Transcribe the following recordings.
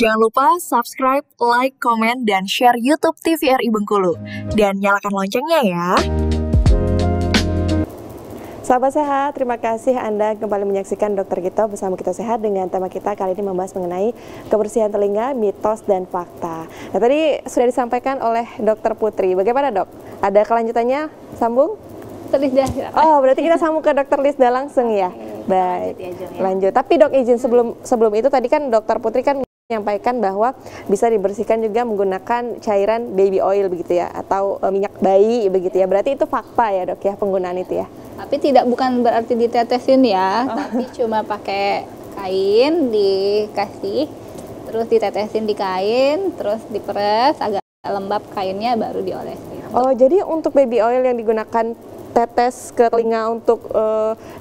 Jangan lupa subscribe, like, komen, dan share YouTube TVRI Bengkulu. Dan nyalakan loncengnya ya. Sahabat sehat, terima kasih Anda kembali menyaksikan Dokter Gito bersama Kita Sehat dengan tema kita kali ini membahas mengenai kebersihan telinga, mitos dan fakta. Nah, tadi sudah disampaikan oleh Dokter Putri. Bagaimana dok? Ada kelanjutannya? Sambung? Lisda. Oh, berarti kita sambung ke Dokter Lisda langsung ya? Baik, lanjut. Tapi dok izin sebelum itu tadi kan Dokter Putri kan menyampaikan bahwa bisa dibersihkan juga menggunakan cairan baby oil begitu ya, atau minyak bayi begitu ya. Berarti itu fakta ya dok ya, penggunaan itu ya? Tapi bukan berarti ditetesin ya, tapi cuma pakai kain dikasih, terus ditetesin di kain, terus diperes agak lembab kainnya baru diolesin. Oh, jadi untuk baby oil yang digunakan tetes ke telinga untuk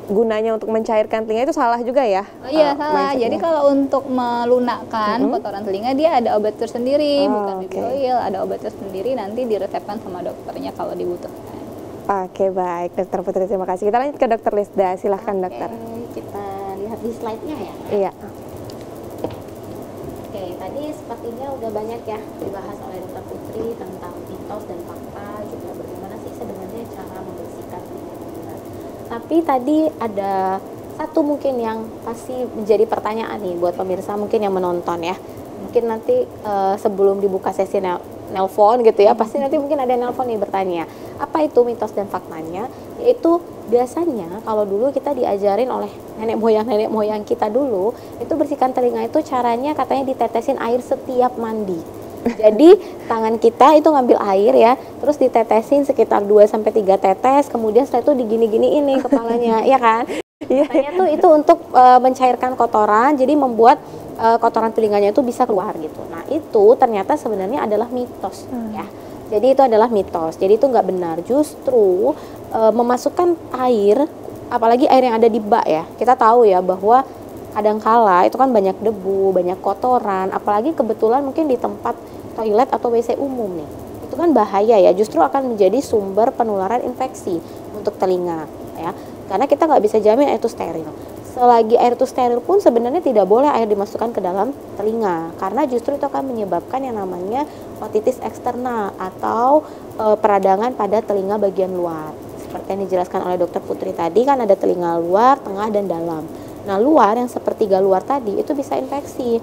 gunanya untuk mencairkan telinga itu salah juga ya? Oh iya salah. Jadi kalau untuk melunakkan kotoran telinga dia ada obat tersendiri, bukan baby oil, ada obat tersendiri nanti diresepkan sama dokternya kalau dibutuhkan. Oke, baik Dokter Putri, terima kasih. Kita lanjut ke Dokter Lisda, silahkan dokter. Kita lihat di slide-nya ya. Iya. Oke, tadi sepertinya udah banyak ya dibahas oleh Dokter Putri tentang mitos dan fakta juga bagaimana sih sebenarnya cara membersihkan telinga. Tapi tadi ada satu mungkin yang pasti menjadi pertanyaan nih buat pemirsa mungkin yang menonton ya. Mungkin nanti sebelum dibuka sesi nelpon gitu ya, pasti nanti mungkin ada nelpon nih bertanya, apa itu mitos dan faktanya? Yaitu biasanya kalau dulu kita diajarin oleh nenek moyang kita dulu, itu bersihkan telinga itu caranya katanya ditetesin air setiap mandi. Jadi tangan kita itu ngambil air ya, terus ditetesin sekitar 2-3 tetes, kemudian setelah itu digini-gini ini kepalanya, ya kan? Katanya tuh itu untuk mencairkan kotoran, jadi membuat kotoran telinganya itu bisa keluar gitu. Nah itu ternyata sebenarnya adalah mitos ya. Jadi itu adalah mitos. Jadi itu nggak benar. Justru memasukkan air, apalagi air yang ada di bak ya. Kita tahu ya bahwa kadangkala itu kan banyak debu, banyak kotoran. Apalagi kebetulan mungkin di tempat toilet atau WC umum nih. Itu kan bahaya ya. Justru akan menjadi sumber penularan infeksi untuk telinga ya. Karena kita nggak bisa jamin air itu steril. Selagi air itu steril pun sebenarnya tidak boleh air dimasukkan ke dalam telinga, karena justru itu akan menyebabkan yang namanya otitis eksternal atau peradangan pada telinga bagian luar. Seperti yang dijelaskan oleh Dokter Putri tadi kan ada telinga luar, tengah, dan dalam. Nah luar yang sepertiga luar tadi itu bisa infeksi.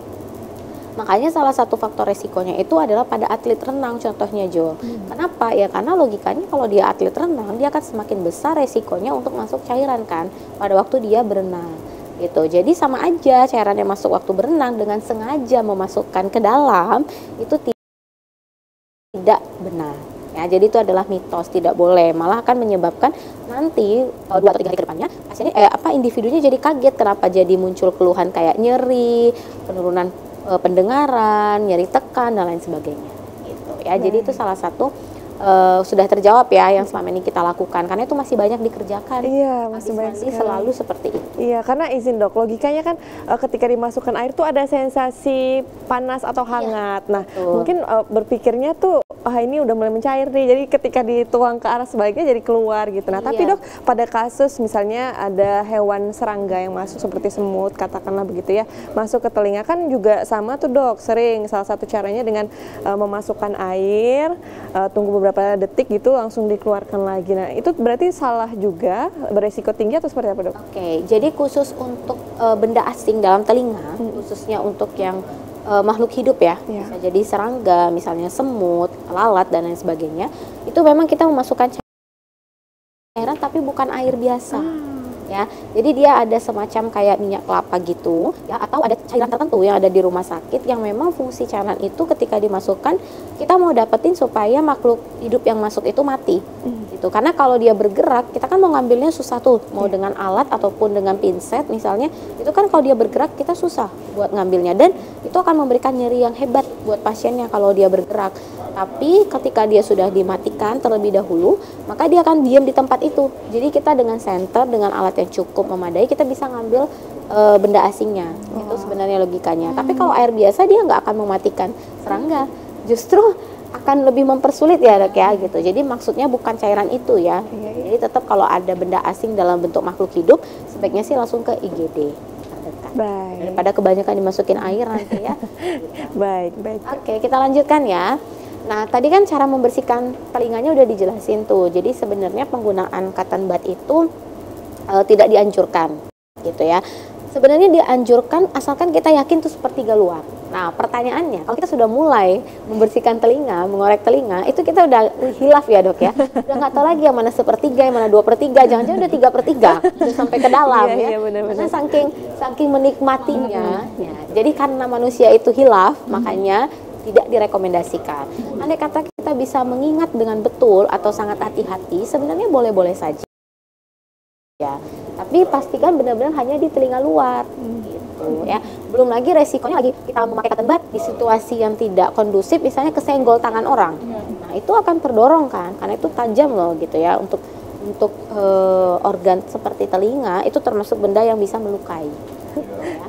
Makanya salah satu faktor resikonya itu adalah pada atlet renang contohnya Jo. Kenapa? Ya karena logikanya kalau dia atlet renang dia akan semakin besar resikonya untuk masuk cairan kan pada waktu dia berenang gitu. Jadi sama aja cairan yang masuk waktu berenang dengan sengaja memasukkan ke dalam itu tidak benar. Ya, jadi itu adalah mitos, tidak boleh, malah akan menyebabkan nanti 2 atau 3 hari ke depannya pasiennya individunya jadi kaget kenapa jadi muncul keluhan kayak nyeri, penurunan pendengaran, nyeri tekan dan lain sebagainya gitu ya. Jadi itu salah satu sudah terjawab ya yang selama ini kita lakukan, karena itu masih banyak dikerjakan. Iya, masih banyak selalu seperti itu. Iya, karena izin dok, logikanya kan ketika dimasukkan air tuh ada sensasi panas atau hangat. Nah, mungkin berpikirnya tuh ini udah mulai mencair nih, jadi ketika dituang ke arah sebaliknya jadi keluar gitu. Nah, tapi dok, pada kasus misalnya ada hewan serangga yang masuk seperti semut, katakanlah begitu ya, masuk ke telinga kan juga sama tuh dok, sering salah satu caranya dengan memasukkan air, tunggu beberapa detik gitu langsung dikeluarkan lagi. Nah, itu berarti salah juga, beresiko tinggi atau seperti apa dok? Oke, jadi khusus untuk benda asing dalam telinga, khususnya untuk yang makhluk hidup ya, bisa jadi serangga, misalnya semut, lalat dan lain sebagainya, itu memang kita memasukkan cairan tapi bukan air biasa. Ya, jadi dia ada semacam kayak minyak kelapa gitu ya, atau ada cairan tertentu yang ada di rumah sakit yang memang fungsi cairan itu ketika dimasukkan kita mau dapetin supaya makhluk hidup yang masuk itu mati gitu. Karena kalau dia bergerak kita kan mau ngambilnya susah tuh, mau dengan alat ataupun dengan pinset misalnya, itu kan kalau dia bergerak kita susah buat ngambilnya dan itu akan memberikan nyeri yang hebat buat pasiennya kalau dia bergerak. Tapi ketika dia sudah dimatikan terlebih dahulu, maka dia akan diam di tempat itu. Jadi kita dengan senter, dengan alat yang cukup memadai, kita bisa ngambil benda asingnya. Itu sebenarnya logikanya. Tapi kalau air biasa dia nggak akan mematikan serangga. Justru akan lebih mempersulit ya dok ya gitu. Jadi maksudnya bukan cairan itu ya. Jadi tetap kalau ada benda asing dalam bentuk makhluk hidup, sebaiknya sih langsung ke IGD terdekat. Baik. daripada kebanyakan dimasukin air nanti ya. Baik. Oke, kita lanjutkan ya. Nah, tadi kan cara membersihkan telinganya udah dijelasin tuh. Jadi sebenarnya penggunaan cotton bud itu tidak dianjurkan, gitu ya. Sebenarnya dianjurkan asalkan kita yakin tuh sepertiga luar. Nah, pertanyaannya, kalau kita sudah mulai membersihkan telinga, mengorek telinga, itu kita udah hilaf ya dok ya. Udah nggak tahu lagi yang mana sepertiga, yang mana 2/3, jangan-jangan udah 3/3, udah sampai ke dalam ya. Iya, benar-benar. Karena saking menikmatinya, ya. Jadi karena manusia itu hilaf, makanya tidak direkomendasikan. Andai kata kita bisa mengingat dengan betul atau sangat hati-hati, sebenarnya boleh-boleh saja. Ya, tapi pastikan benar-benar hanya di telinga luar, gitu ya. Belum lagi resikonya lagi kita memakai cotton bud di situasi yang tidak kondusif, misalnya kesenggol tangan orang. Nah, itu akan terdorong kan, karena itu tajam loh gitu ya. Untuk organ seperti telinga itu termasuk benda yang bisa melukai.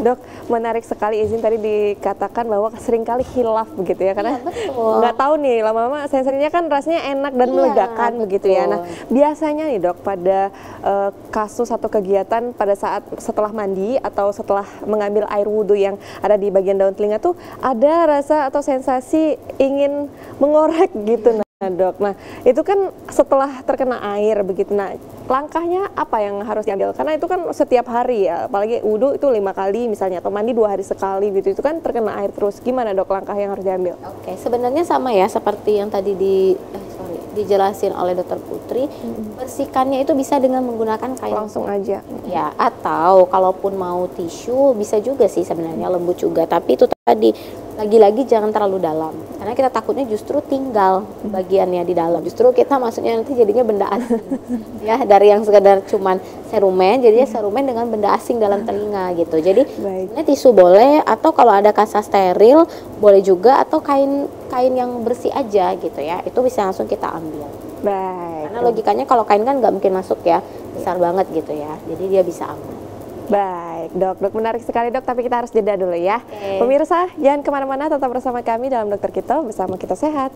Dok, menarik sekali, izin tadi dikatakan bahwa seringkali hilaf begitu ya, karena nggak tahu nih lama-lama sensorinya kan rasanya enak dan melegakan begitu ya. Nah, biasanya nih dok, pada kasus atau kegiatan pada saat setelah mandi atau setelah mengambil air wudhu yang ada di bagian daun telinga tuh ada rasa atau sensasi ingin mengorek gitu. Nah dok, nah itu kan setelah terkena air begitu, nah langkahnya apa yang harus diambil? Karena itu kan setiap hari ya, apalagi wudhu itu 5 kali misalnya, atau mandi 2 hari sekali gitu, itu kan terkena air terus. Gimana dok langkah yang harus diambil? Oke, sebenarnya sama ya seperti yang tadi dijelasin oleh Dokter Putri. Bersihkannya itu bisa dengan menggunakan kain Langsung aja. ya, atau kalaupun mau tisu bisa juga sih sebenarnya, lembut juga, tapi itu tadi lagi-lagi jangan terlalu dalam karena kita takutnya justru tinggal bagiannya di dalam, justru kita maksudnya nanti jadinya benda asing ya, dari yang sekedar cuman serumen jadinya serumen dengan benda asing dalam telinga gitu. Jadi sebenarnya tisu boleh, atau kalau ada kasa steril boleh juga, atau kain yang bersih aja gitu ya, itu bisa langsung kita ambil. Baik. Karena logikanya kalau kain kan nggak mungkin masuk ya, besar banget gitu ya, jadi dia bisa aman. Baik dok, menarik sekali dok, tapi kita harus jeda dulu ya. Pemirsa, jangan kemana-mana, tetap bersama kami dalam Dokter Kito, bersama kita sehat.